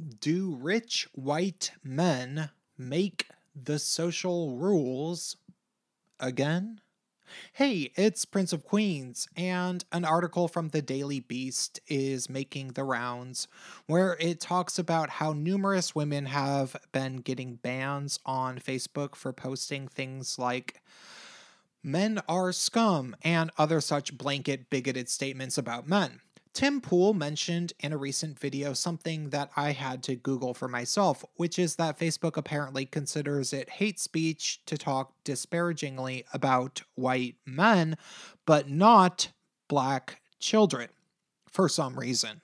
Do rich white men make the social rules again? Hey, it's Prince of Queens, and an article from the Daily Beast is making the rounds where it talks about how numerous women have been getting bans on Facebook for posting things like men are scum and other such blanket bigoted statements about men. Tim Pool mentioned in a recent video something that I had to Google for myself, which is that Facebook apparently considers it hate speech to talk disparagingly about white men, but not black children, for some reason.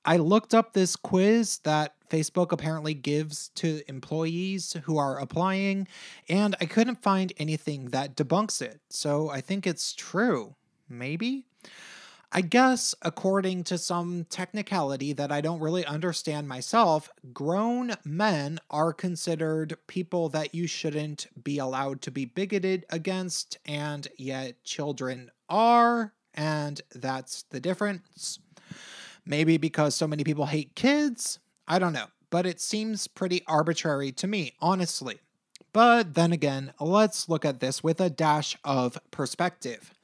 I looked up this quiz that Facebook apparently gives to employees who are applying, and I couldn't find anything that debunks it. So I think it's true. Maybe? I guess, according to some technicality that I don't really understand myself, grown men are considered people that you shouldn't be allowed to be bigoted against, and yet children are, and that's the difference. Maybe because so many people hate kids? I don't know, but it seems pretty arbitrary to me, honestly. But then again, let's look at this with a dash of perspective.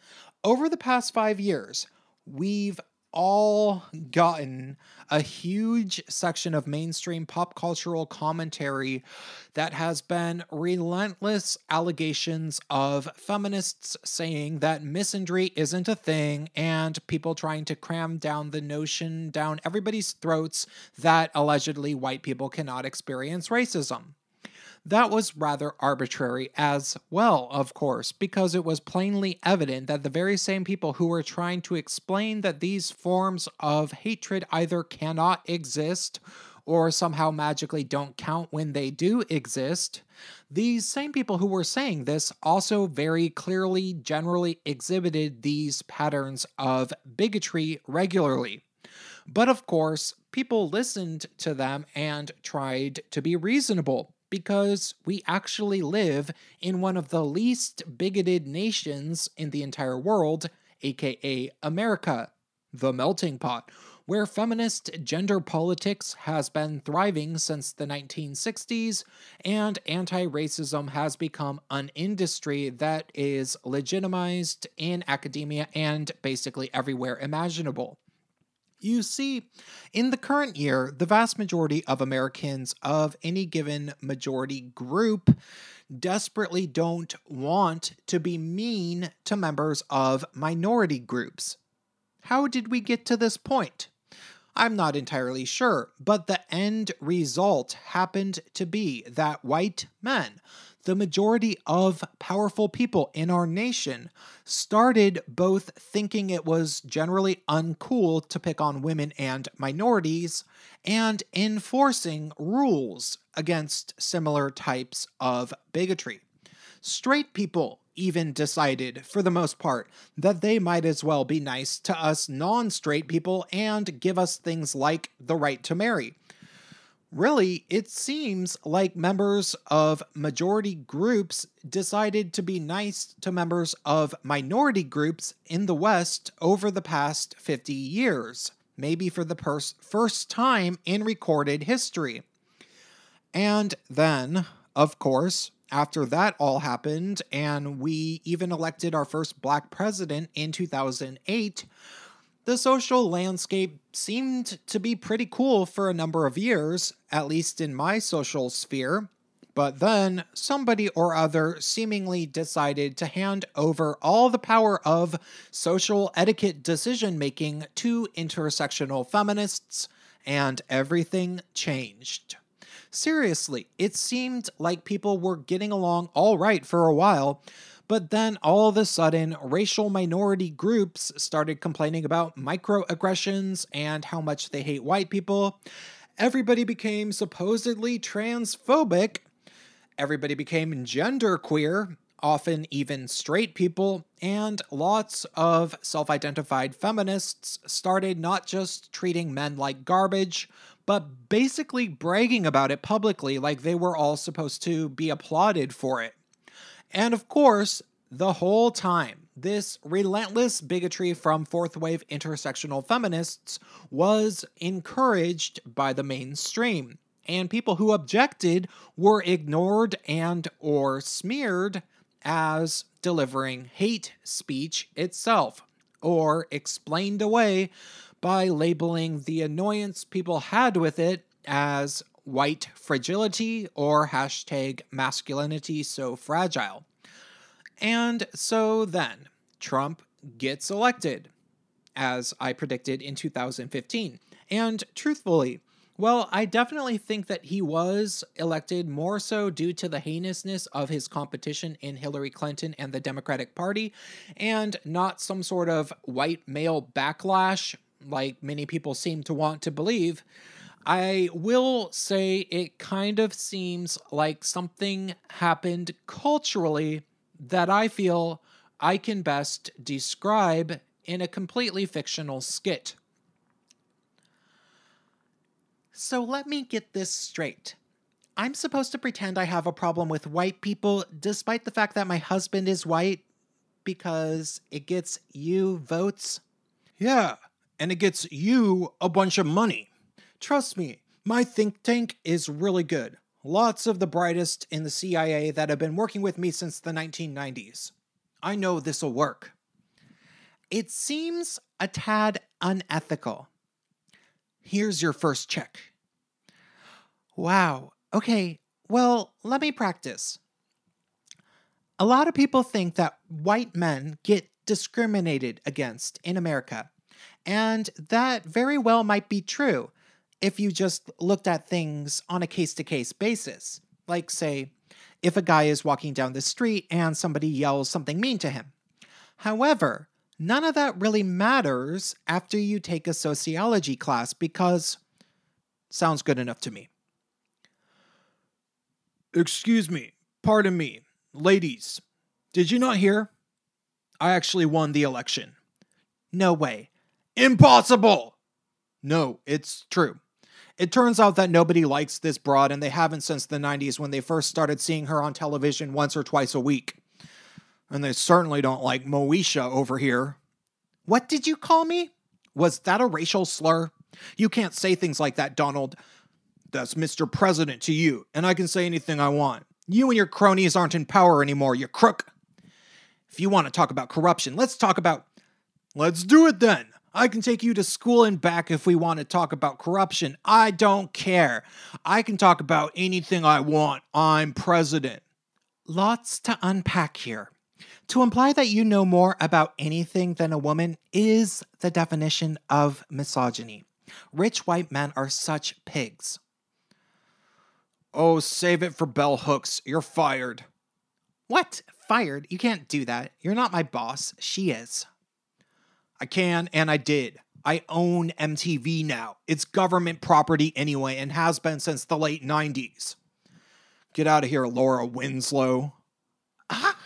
Over the past 5 years, we've all gotten a huge section of mainstream pop cultural commentary that has been relentless allegations of feminists saying that misandry isn't a thing and people trying to cram down the notion down everybody's throats that allegedly white people cannot experience racism. That was rather arbitrary as well, of course, because it was plainly evident that the very same people who were trying to explain that these forms of hatred either cannot exist or somehow magically don't count when they do exist, these same people who were saying this also very clearly generally exhibited these patterns of bigotry regularly. But of course, people listened to them and tried to be reasonable, because we actually live in one of the least bigoted nations in the entire world, aka America, the melting pot, where feminist gender politics has been thriving since the 1960s, and anti-racism has become an industry that is legitimized in academia and basically everywhere imaginable. You see, in the current year, the vast majority of Americans of any given majority group desperately don't want to be mean to members of minority groups. How did we get to this point? I'm not entirely sure, but the end result happened to be that white men, the majority of powerful people in our nation, started both thinking it was generally uncool to pick on women and minorities, and enforcing rules against similar types of bigotry. Straight people even decided, for the most part, that they might as well be nice to us non-straight people and give us things like the right to marry. Really, it seems like members of majority groups decided to be nice to members of minority groups in the West over the past 50 years, maybe for the first time in recorded history. And then, of course, after that all happened, and we even elected our first black president in 2008, the social landscape seemed to be pretty cool for a number of years, at least in my social sphere. But then somebody or other seemingly decided to hand over all the power of social etiquette decision making to intersectional feminists, and everything changed. Seriously, it seemed like people were getting along all right for a while, but then all of a sudden, racial minority groups started complaining about microaggressions and how much they hate white people. Everybody became supposedly transphobic. Everybody became genderqueer, often even straight people, and lots of self-identified feminists started not just treating men like garbage, but basically bragging about it publicly like they were all supposed to be applauded for it. And of course, the whole time, this relentless bigotry from fourth wave intersectional feminists was encouraged by the mainstream, and people who objected were ignored and or smeared as delivering hate speech itself, or explained away by labeling the annoyance people had with it as white fragility or hashtag masculinity so fragile. And so then, Trump gets elected, as I predicted in 2015. And truthfully, well, I definitely think that he was elected more so due to the heinousness of his competition in Hillary Clinton and the Democratic Party, and not some sort of white male backlash like many people seem to want to believe. I will say it kind of seems like something happened culturally that I feel I can best describe in a completely fictional skit. So let me get this straight. I'm supposed to pretend I have a problem with white people despite the fact that my husband is white because it gets you votes? Yeah, and it gets you a bunch of money. Trust me, my think tank is really good. Lots of the brightest in the CIA that have been working with me since the 1990s. I know this'll work. It seems a tad unethical. Here's your first check. Wow. Okay, well, let me practice. A lot of people think that white men get discriminated against in America, and that very well might be true if you just looked at things on a case-to-case basis. Like, say, if a guy is walking down the street and somebody yells something mean to him. However, none of that really matters after you take a sociology class because sounds good enough to me. Excuse me, pardon me, ladies, did you not hear? I actually won the election. No way. Impossible! No, it's true. It turns out that nobody likes this broad, and they haven't since the 90s when they first started seeing her on television once or twice a week. And they certainly don't like Moesha over here. What did you call me? Was that a racial slur? You can't say things like that, Donald. That's Mr. President to you, and I can say anything I want. You and your cronies aren't in power anymore, you crook. If you want to talk about corruption, let's talk about... Let's do it then. I can take you to school and back if we want to talk about corruption. I don't care. I can talk about anything I want. I'm president. Lots to unpack here. To imply that you know more about anything than a woman is the definition of misogyny. Rich white men are such pigs. Oh, save it for bell hooks. You're fired. What? Fired? You can't do that. You're not my boss. She is. I can, and I did. I own MTV now. It's government property anyway, and has been since the late 90s. Get out of here, Laura Winslow. Ah!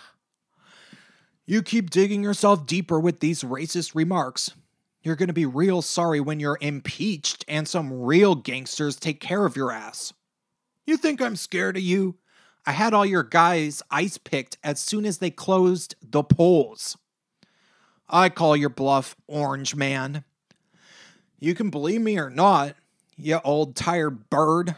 You keep digging yourself deeper with these racist remarks. You're going to be real sorry when you're impeached and some real gangsters take care of your ass. You think I'm scared of you? I had all your guys ice-picked as soon as they closed the polls. I call your bluff, Orange Man. You can believe me or not, you old tired bird,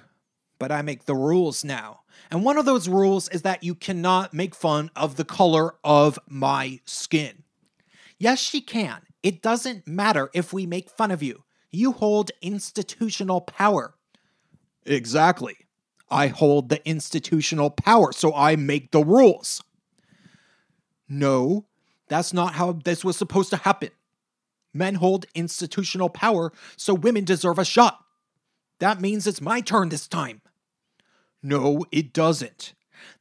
but I make the rules now. And one of those rules is that you cannot make fun of the color of my skin. Yes, she can. It doesn't matter if we make fun of you. You hold institutional power. Exactly. I hold the institutional power, so I make the rules. No, that's not how this was supposed to happen. Men hold institutional power, so women deserve a shot. That means it's my turn this time. No, it doesn't.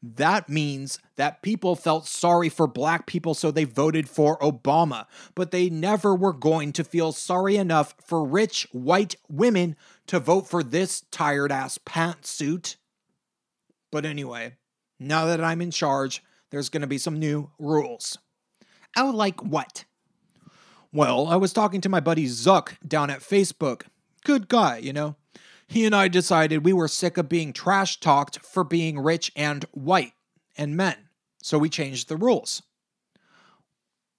That means that people felt sorry for black people, so they voted for Obama, but they never were going to feel sorry enough for rich white women to vote for this tired-ass pantsuit. But anyway, now that I'm in charge, there's going to be some new rules. Oh, like what? Well, I was talking to my buddy Zuck down at Facebook. Good guy, you know. He and I decided we were sick of being trash-talked for being rich and white and men. So we changed the rules.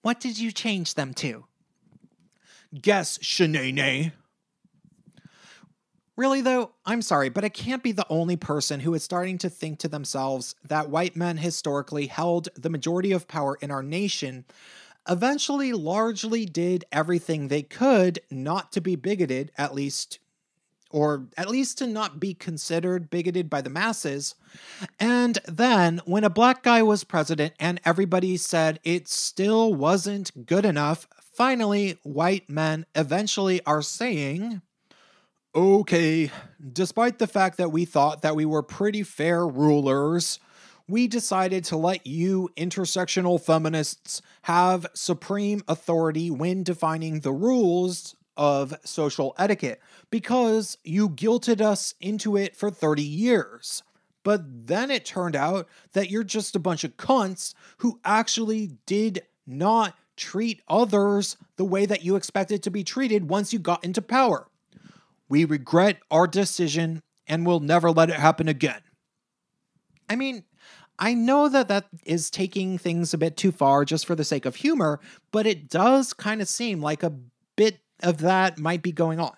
What did you change them to? Guess, Shanae. Really, though, I'm sorry, but I can't be the only person who is starting to think to themselves that white men historically held the majority of power in our nation, eventually largely did everything they could not to be bigoted, at least to not be considered bigoted by the masses. And then, when a black guy was president and everybody said it still wasn't good enough, finally, white men eventually are saying, okay, despite the fact that we thought that we were pretty fair rulers, we decided to let you intersectional feminists have supreme authority when defining the rules of social etiquette, because you guilted us into it for 30 years. But then it turned out that you're just a bunch of cunts who actually did not treat others the way that you expected to be treated once you got into power. We regret our decision and will never let it happen again. I mean, I know that is taking things a bit too far just for the sake of humor, but it does kind of seem like a bit of that might be going on.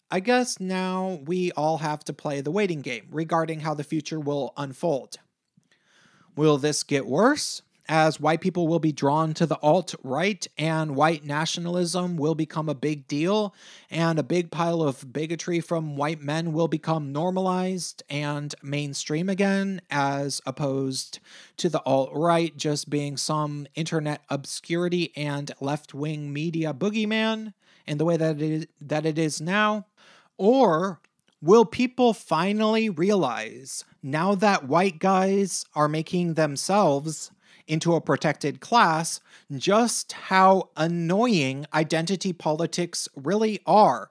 I guess now we all have to play the waiting game regarding how the future will unfold. Will this get worse, as white people will be drawn to the alt-right and white nationalism will become a big deal, and a big pile of bigotry from white men will become normalized and mainstream again, as opposed to the alt-right just being some internet obscurity and left-wing media boogeyman in the way that it is now? Or will people finally realize, now that white guys are making themselves into a protected class, just how annoying identity politics really are?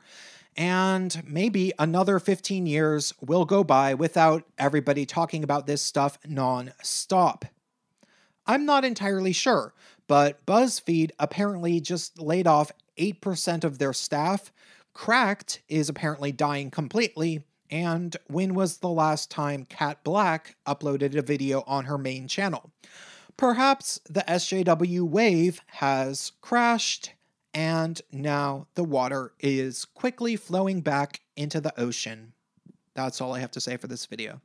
And maybe another 15 years will go by without everybody talking about this stuff non-stop. I'm not entirely sure, but BuzzFeed apparently just laid off 8% of their staff. Cracked is apparently dying completely. And when was the last time Kat Black uploaded a video on her main channel? Perhaps the SJW wave has crashed, and now the water is quickly flowing back into the ocean. That's all I have to say for this video.